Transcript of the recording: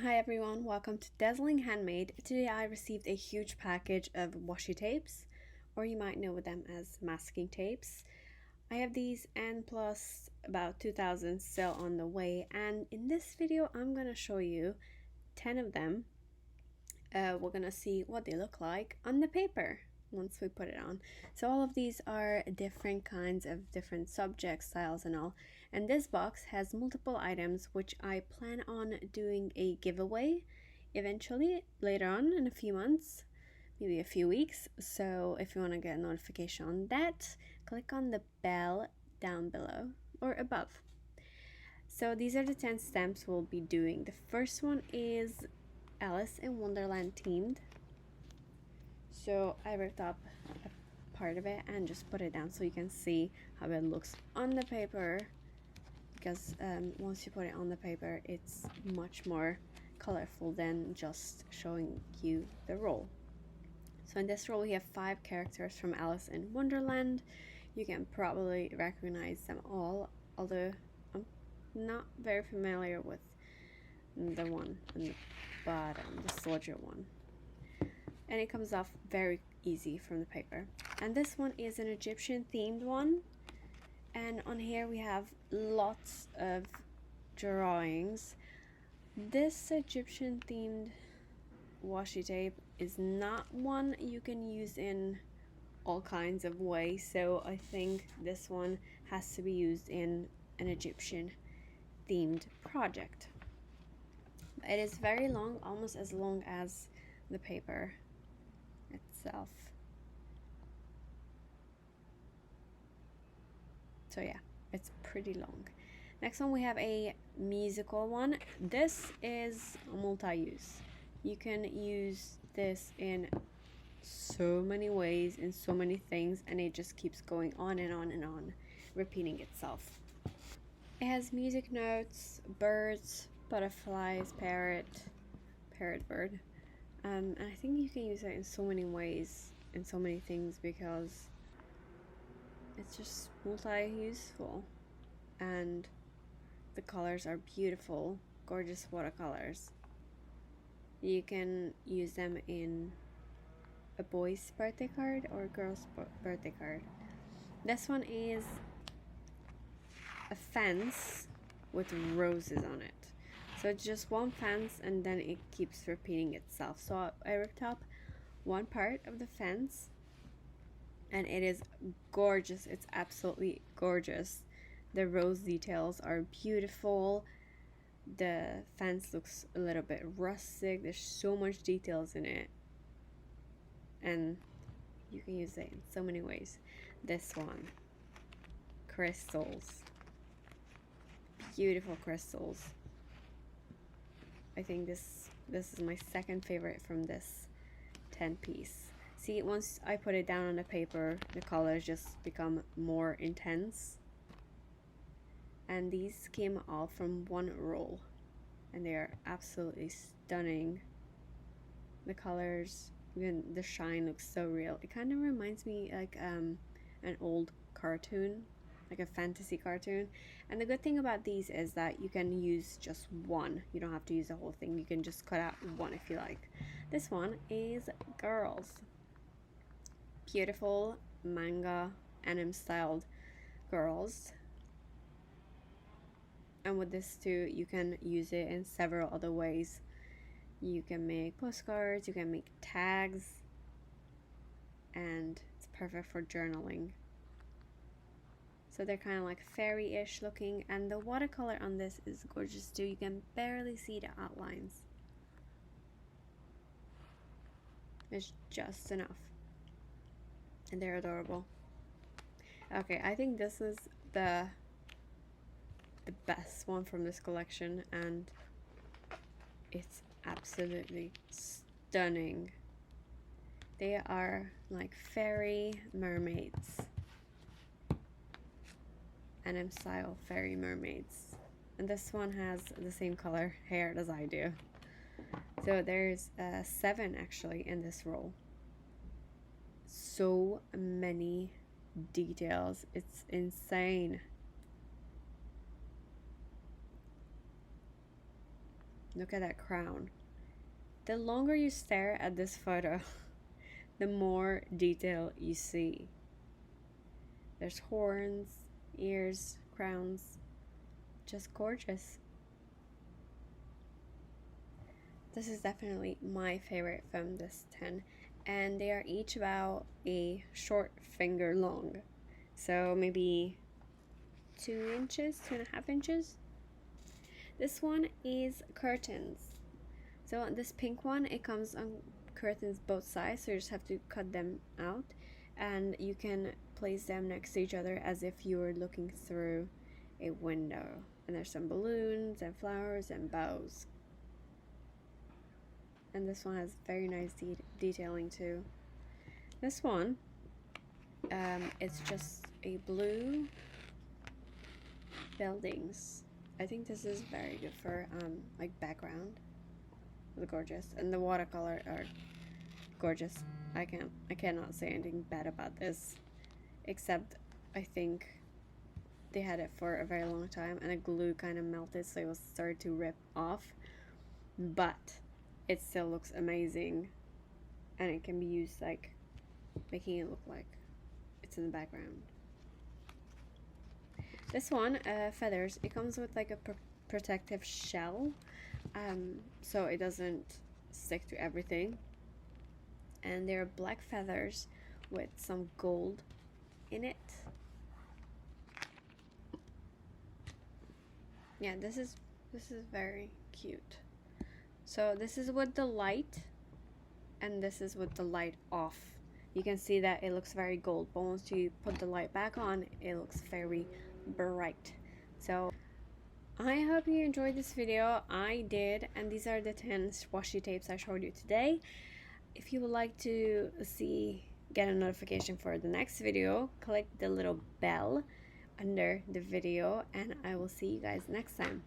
Hi everyone, welcome to Dazzling Handmade. Today I received a huge package of washi tapes, or you might know them as masking tapes. I have these and plus about 2000 still on the way, and in this video I'm gonna show you 10 of them. We're gonna see what they look like on the paper once we put it on. So all of these are different kinds of different subject styles and all, and this box has multiple items which I plan on doing a giveaway eventually later on in a few months, maybe a few weeks. So if you want to get a notification on that, click on the bell down below or above. So these are the 10 stamps we'll be doing. The first one is Alice in Wonderland themed. So I ripped up a part of it and just put it down so you can see how it looks on the paper, because once you put it on the paper it's much more colorful than just showing you the roll. So in this roll we have 5 characters from Alice in Wonderland. You can probably recognize them all, although I'm not very familiar with the one on the bottom, the soldier one. And it comes off very easy from the paper. And this one is an Egyptian themed one, and on here we have lots of drawings. This Egyptian themed washi tape is not one you can use in all kinds of ways, so I think this one has to be used in an Egyptian themed project. It is very long, almost as long as the paper itself. So yeah, it's pretty long. Next one we have a musical one. This is multi-use. You can use this in so many ways, in so many things, and it just keeps going on and on and on, repeating itself. It has music notes, birds, butterflies, parrot bird. And I think you can use it in so many ways, in so many things, because it's just multi-useful. And the colors are beautiful, gorgeous watercolors. You can use them in a boy's birthday card or a girl's birthday card. This one is a fence with roses on it. So it's just one fence and then it keeps repeating itself. So I ripped up one part of the fence and it is gorgeous. It's absolutely gorgeous. The rose details are beautiful. The fence looks a little bit rustic. There's so much details in it, and you can use it in so many ways. This one, crystals, beautiful crystals. I think this is my second favorite from this 10 piece. See, once I put it down on the paper, the colors just become more intense. And these came all from one roll, and they are absolutely stunning. The colors, even the shine, looks so real. It kind of reminds me like an old cartoon, like a fantasy cartoon. And the good thing about these is that you can use just one. You don't have to use the whole thing. You can just cut out one if you like. This one is girls. Beautiful manga anime styled girls. And with this too, you can use it in several other ways. You can make postcards, you can make tags, and it's perfect for journaling. So they're kind of like fairy-ish looking, and the watercolor on this is gorgeous too. You can barely see the outlines. It's just enough. And they're adorable. Okay, I think this is the best one from this collection, and it's absolutely stunning. They are like fairy mermaids, anime style fairy mermaids, and this one has the same color hair as I do. So there's 7 actually in this roll. So many details, it's insane. Look at that crown. The longer you stare at this photo, the more detail you see. There's horns, ears, crowns. Just gorgeous. This is definitely my favorite from this 10, and they are each about a short finger long. So maybe 2 inches, 2.5 inches. This one is curtains. So on this pink one, it comes on curtains both sides, so you just have to cut them out, and you can place them next to each other as if you were looking through a window. And there's some balloons and flowers and bows. And this one has very nice detailing too. This one, it's just a blue buildings. I think this is very good for like background. It's gorgeous, and the watercolor are gorgeous. I cannot say anything bad about this, except I think they had it for a very long time and the glue kind of melted, so it was started to rip off, but it still looks amazing, and it can be used like making it look like it's in the background. This one, feathers, it comes with like a protective shell, so it doesn't stick to everything, and they're black feathers with some gold in it. Yeah, this is very cute. So this is with the light, and this is with the light off. You can see that it looks very gold, but once you put the light back on, it looks very bright. So I hope you enjoyed this video. I did, and these are the 10 washi tapes I showed you today. If you would like to get a notification for the next video, click the little bell under the video, and I will see you guys next time.